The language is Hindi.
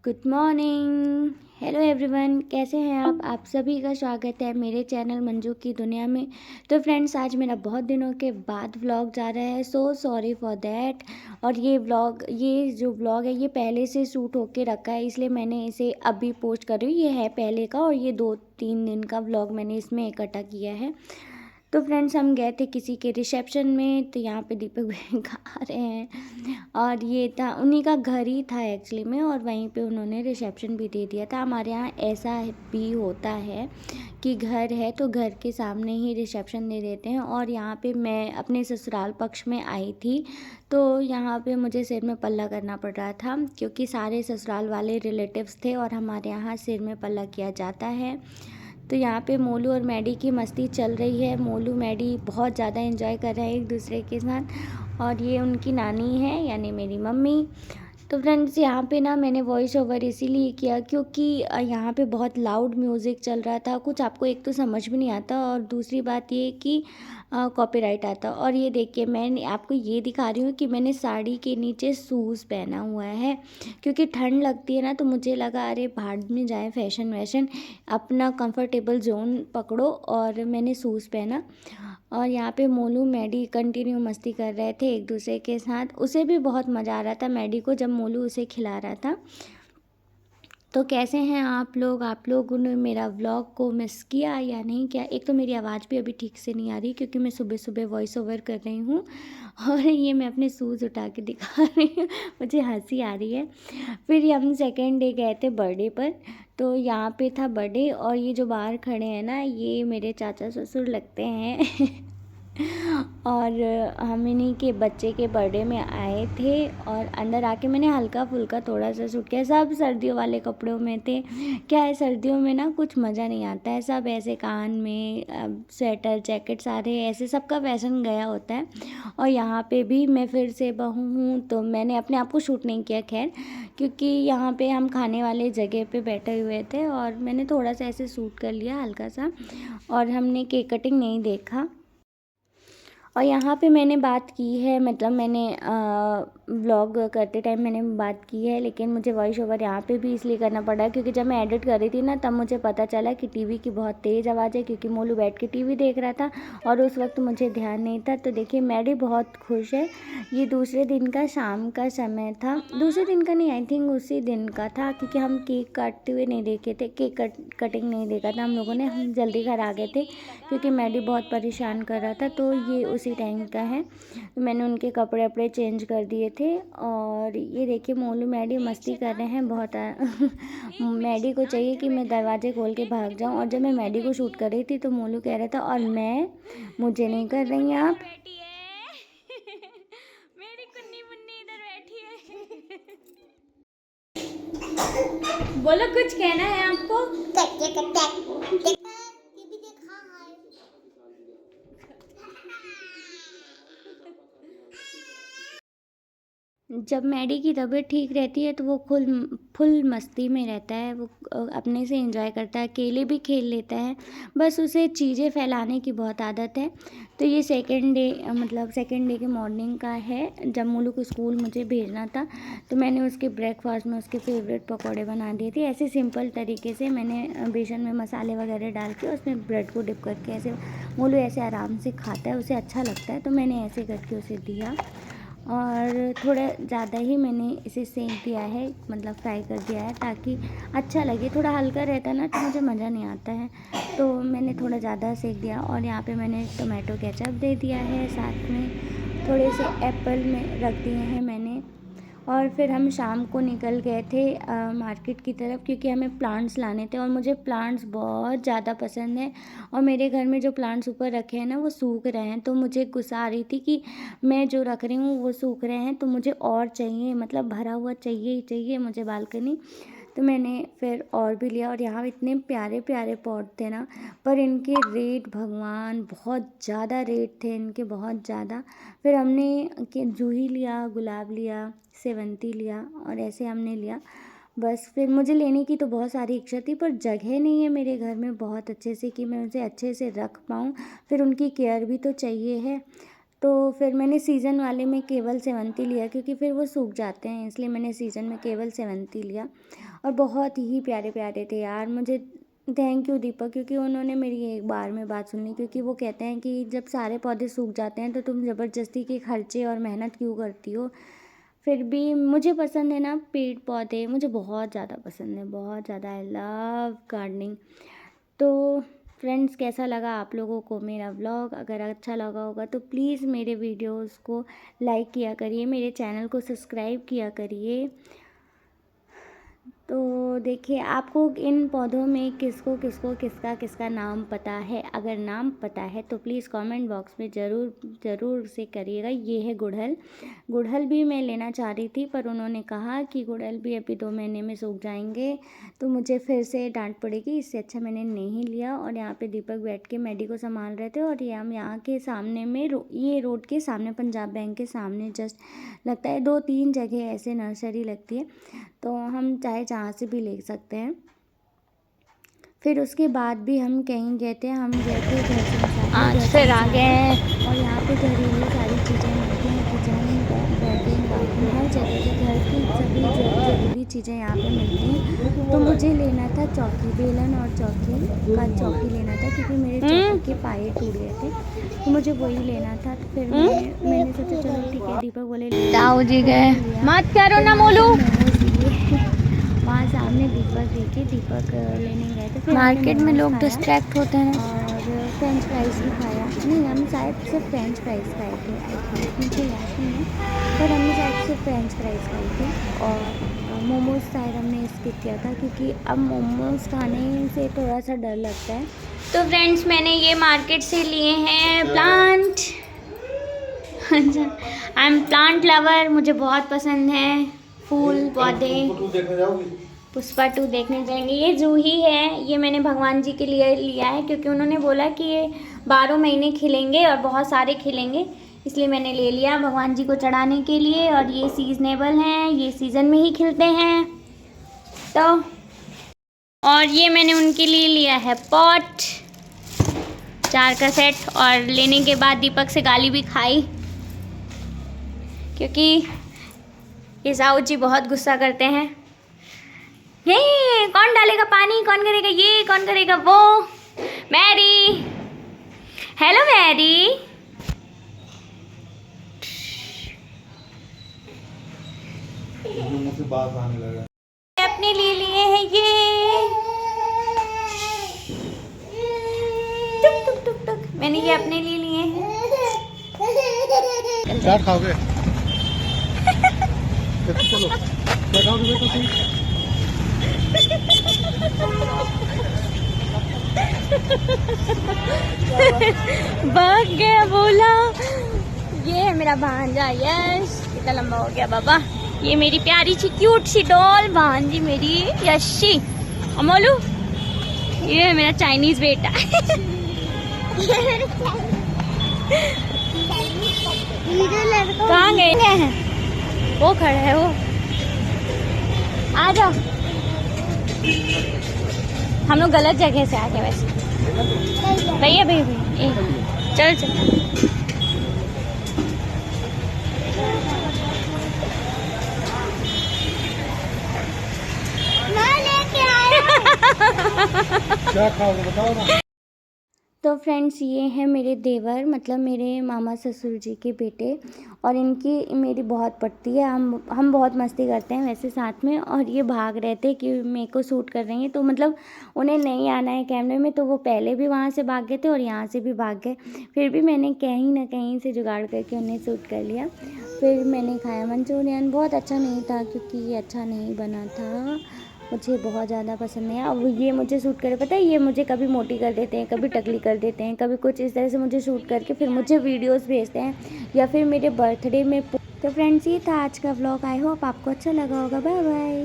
Good morning. हेलो एवरीवन, कैसे हैं आप सभी का स्वागत है मेरे चैनल मंजू की दुनिया में। तो फ्रेंड्स, आज मेरा बहुत दिनों के बाद व्लॉग जा रहा है, सो सॉरी फॉर दैट। और ये जो व्लॉग है ये पहले से शूट होके रखा है, इसलिए मैंने इसे अभी पोस्ट कर रही हूँ। ये है पहले का और ये 2-3 दिन का व्लॉग मैंने इसमें इकट्ठा किया है। तो फ्रेंड्स, हम गए थे किसी के रिसेप्शन में, तो यहाँ पे दीपक भैया आ रहे हैं और ये था उन्हीं का घर ही था एक्चुअली में, और वहीं पे उन्होंने रिसेप्शन भी दे दिया था। हमारे यहाँ ऐसा भी होता है कि घर है तो घर के सामने ही रिसेप्शन दे देते हैं। और यहाँ पे मैं अपने ससुराल पक्ष में आई थी, तो यहाँ पे मुझे सिर में पल्ला करना पड़ रहा था क्योंकि सारे ससुराल वाले रिलेटिव्स थे और हमारे यहाँ सिर में पल्ला किया जाता है। तो यहाँ पे मोलू और मैडी की मस्ती चल रही है। मोलू मैडी बहुत ज़्यादा एंजॉय कर रहे हैं एक दूसरे के साथ, और ये उनकी नानी है यानी मेरी मम्मी। तो फ्रेंड्स, यहाँ पे ना मैंने वॉइस ओवर इसीलिए किया क्योंकि यहाँ पे बहुत लाउड म्यूज़िक चल रहा था। कुछ आपको एक तो समझ भी नहीं आता और दूसरी बात ये कि कॉपीराइट आता। और ये देखिए, मैं आपको ये दिखा रही हूँ कि मैंने साड़ी के नीचे शूज़ पहना हुआ है क्योंकि ठंड लगती है ना, तो मुझे लगा अरे भाड़ में जाए फैशन वैशन, अपना कंफर्टेबल जोन पकड़ो, और मैंने शूज़ पहना। और यहाँ पे मोलू मैडी कंटिन्यू मस्ती कर रहे थे एक दूसरे के साथ। उसे भी बहुत मज़ा आ रहा था मैडी को, जब मोलू उसे खिला रहा था। तो कैसे हैं आप लोगों ने मेरा व्लॉग को मिस किया या नहीं किया? एक तो मेरी आवाज़ भी अभी ठीक से नहीं आ रही क्योंकि मैं सुबह सुबह वॉइस ओवर कर रही हूँ और ये मैं अपने शूज़ उठा के दिखा रही हूँ, मुझे हंसी आ रही है। फिर हम सेकेंड डे गए थे बर्थडे पर, तो यहाँ पे था बर्थडे, और ये जो बाहर खड़े हैं ना, ये मेरे चाचा ससुर लगते हैं और हम इन्हीं के बच्चे के बर्थडे में आए थे। और अंदर आके मैंने हल्का फुल्का थोड़ा सा शूट किया। सब सर्दियों वाले कपड़ों में थे। क्या है, सर्दियों में ना कुछ मज़ा नहीं आता है, सब ऐसे कान में स्वेटर जैकेट सारे ऐसे सबका फैशन गया होता है। और यहाँ पे भी मैं फिर से बहू हूँ, तो मैंने अपने आप को शूट नहीं किया खैर, क्योंकि यहाँ पे हम खाने वाले जगह पे बैठे हुए थे और मैंने थोड़ा सा ऐसे शूट कर लिया हल्का सा, और हमने केक कटिंग नहीं देखा। और यहाँ पे मैंने बात की है, मतलब मैंने व्लॉग करते टाइम मैंने बात की है, लेकिन मुझे वॉइस ओवर यहाँ पे भी इसलिए करना पड़ा क्योंकि जब मैं एडिट कर रही थी ना, तब मुझे पता चला कि टीवी की बहुत तेज़ आवाज़ है क्योंकि मोलू बैठ के टीवी देख रहा था और उस वक्त मुझे ध्यान नहीं था। तो देखिए, मैडी बहुत खुश है। ये दूसरे दिन का शाम का समय था, दूसरे दिन का नहीं, आई थिंक उसी दिन का था, क्योंकि हम केक काटते हुए नहीं देखे थे, केक कटिंग नहीं देखा था हम लोगों ने। हम जल्दी घर आ गए थे क्योंकि मैडी बहुत परेशान कर रहा था। तो ये उसी टाइम का है। तो मैंने उनके कपड़े वपड़े चेंज कर दिए थे। और ये देखिए, मोलू मैडी मस्ती कर रहे हैं बहुत मैडी को चाहिए कि मैं दरवाजे खोल के भाग जाऊं। और जब मैं मैडी को शूट कर रही थी तो मोलू कह रहा था, और मुझे नहीं कर रही हैं आप। मेरी कुन्नी मुन्नी इधर बैठी है। बोलो, कुछ कहना है आपको? जब मैडी की तबीयत ठीक रहती है तो वो फुल मस्ती में रहता है। वो अपने से एंजॉय करता है, अकेले भी खेल लेता है, बस उसे चीज़ें फैलाने की बहुत आदत है। तो ये सेकंड डे के मॉर्निंग का है, जब मोलू को स्कूल मुझे भेजना था, तो मैंने उसके ब्रेकफास्ट में उसके फेवरेट पकौड़े बना दिए थे। ऐसे सिंपल तरीके से मैंने बेसन में मसाले वगैरह डाल के उसमें ब्रेड को डिप करके, ऐसे मोलू ऐसे आराम से खाता है, उसे अच्छा लगता है, तो मैंने ऐसे करके उसे दिया। और थोड़ा ज़्यादा ही मैंने इसे सेंक दिया है, मतलब फ्राई कर दिया है, ताकि अच्छा लगे। थोड़ा हल्का रहता है ना तो मुझे मज़ा नहीं आता है, तो मैंने थोड़ा ज़्यादा सेंक दिया। और यहाँ पे मैंने टोमेटो केचप दे दिया है, साथ में थोड़े से एप्पल में रख दिए हैं मैंने। और फिर हम शाम को निकल गए थे मार्केट की तरफ, क्योंकि हमें प्लांट्स लाने थे और मुझे प्लांट्स बहुत ज़्यादा पसंद है। और मेरे घर में जो प्लांट्स ऊपर रखे हैं ना, वो सूख रहे हैं, तो मुझे गुस्सा आ रही थी कि मैं जो रख रही हूँ वो सूख रहे हैं, तो मुझे और चाहिए, मतलब भरा हुआ चाहिए ही चाहिए मुझे बालकनी। तो मैंने फिर और भी लिया। और यहाँ इतने प्यारे प्यारे पॉट थे ना, पर इनके रेट भगवान, बहुत ज़्यादा रेट थे इनके, बहुत ज़्यादा। फिर हमने जूही लिया, गुलाब लिया, सेवंती लिया, और ऐसे हमने लिया बस। फिर मुझे लेने की तो बहुत सारी इच्छा थी, पर जगह नहीं है मेरे घर में बहुत अच्छे से कि मैं उसे अच्छे से रख पाऊँ, फिर उनकी केयर भी तो चाहिए है। तो फिर मैंने सीज़न वाले में केवल सेवंती लिया, क्योंकि फिर वो सूख जाते हैं, इसलिए मैंने सीज़न में केवल सेवंती लिया। और बहुत ही प्यारे प्यारे थे यार। मुझे थैंक यू दीपक, क्योंकि उन्होंने मेरी एक बार में बात सुन ली, क्योंकि वो कहते हैं कि जब सारे पौधे सूख जाते हैं तो तुम ज़बरदस्ती के खर्चे और मेहनत क्यों करती हो। फिर भी मुझे पसंद है ना पेड़ पौधे, मुझे बहुत ज़्यादा पसंद है, बहुत ज़्यादा। I love gardening. तो फ्रेंड्स, कैसा लगा आप लोगों को मेरा व्लॉग? अगर अच्छा लगा होगा तो प्लीज़ मेरे वीडियोस को लाइक किया करिए, मेरे चैनल को सब्सक्राइब किया करिए। तो देखिए, आपको इन पौधों में किसको किसको किसका किसका नाम पता है? अगर नाम पता है तो प्लीज़ कमेंट बॉक्स में ज़रूर से करिएगा। ये है गुड़हल। गुड़हल भी मैं लेना चाह रही थी, पर उन्होंने कहा कि गुड़हल भी अभी 2 महीने में सूख जाएंगे, तो मुझे फिर से डांट पड़ेगी, इससे अच्छा मैंने नहीं लिया। और यहाँ पे दीपक बैठ के मैडी को संभाल रहे थे। और ये हम यहाँ के सामने में ये रोड के सामने, पंजाब बैंक के सामने जस्ट लगता है 2-3 जगह ऐसे नर्सरी लगती है, तो हम चाहे जहाँ से भी ले सकते हैं। फिर उसके बाद भी हम कहीं गए थे, हम गए थे घर से आज फिर आ गए। और यहाँ पे घरेलू सारी चीज़ें मिलती हैं, किचन बेडिंग बाथरूम हर जगह से घर की सभी ज़रूरी चीज़ें यहाँ पे मिलती हैं। तो मुझे लेना था चौकी, बेलन और चौकी लेना था, क्योंकि मेरे चौकी के पाए टूट गए थे, तो मुझे वही लेना था। तो फिर मैंने सोचा चलो ठीक है, दीपक बोले ताऊ जी गए मत करो ना मोलू। वहाँ सामने दीपक देखे, दीपक लेने गए थे। फिर मार्केट में लोग डिस्ट्रैक्ट होते हैं। और फ्रेंच फ्राइज़ भी खाया, नहीं हम शायद सिर्फ फ्रेंच फ्राइज़ खाए थे, आई थिंक, मुझे याद नहीं है, पर हमने शायद सिर्फ फ्रेंच फ्राइज़ खाई थी। और मोमोज़ शायद हमने स्किप किया था, क्योंकि अब मोमोज़ खाने से थोड़ा सा डर लगता है। तो फ्रेंड्स, मैंने ये मार्केट से लिए हैं plant. I am plant lover, मुझे बहुत पसंद है फूल पौधे। पुष्पा 2 देखने जाएंगे। ये जूही है, ये मैंने भगवान जी के लिए लिया है, क्योंकि उन्होंने बोला कि ये 12 महीने खिलेंगे और बहुत सारे खिलेंगे, इसलिए मैंने ले लिया भगवान जी को चढ़ाने के लिए। और ये सीजनेबल हैं, ये सीज़न में ही खिलते हैं। तो और ये मैंने उनके लिए लिया है पॉट 4 का सेट। और लेने के बाद दीपक से गाली भी खाई, क्योंकि ये साहू जी बहुत गुस्सा करते हैं। ये कौन डालेगा पानी, कौन करेगा ये, कौन करेगा वो। Mary, hello Mary. मुझे बात आने लगा। अपने लिए लिए हैं ये टुक टुक टुक टुक, मैंने ये अपने लिए लिए हैं। क्या खाओगे? चलो क्या खाओगे बेटा तुम? भाग गया, बोला ये है मेरा भांजा यश। कितना लंबा हो गया बाबा। ये मेरी प्यारी सी क्यूट सी डॉल भांजी मेरी यशी। अमोलू, ये है मेरा चाइनीज बेटा। कहाँ गए हैं? वो खड़ा है वो। आ जाओ, हम लोग गलत जगह से आ गए वैसे। भैया भैया चल चल। क्या खाओगे बताओ ना। तो फ्रेंड्स, ये हैं मेरे देवर, मतलब मेरे मामा ससुर जी के बेटे, और इनकी मेरी बहुत पड़ती है। हम बहुत मस्ती करते हैं वैसे साथ में। और ये भाग रहे थे कि मेरे को शूट कर रही हैं, तो मतलब उन्हें नहीं आना है कैमरे में, तो वो पहले भी वहाँ से भाग गए थे और यहाँ से भी भाग गए। फिर भी मैंने कहीं ना कहीं से जुगाड़ करके उन्हें शूट कर लिया। फिर मैंने खाया मंचूरियन, बहुत अच्छा नहीं था, क्योंकि ये अच्छा नहीं बना था, मुझे बहुत ज़्यादा पसंद नहीं है। अब ये मुझे शूट करे, पता है, ये मुझे कभी मोटी कर देते हैं, कभी टकली कर देते हैं, कभी कुछ इस तरह से मुझे शूट करके फिर मुझे वीडियोस भेजते हैं, या फिर मेरे बर्थडे में। तो फ्रेंड्स, ये था आज का व्लॉग। आई होप आपको अच्छा लगा होगा। Bye bye.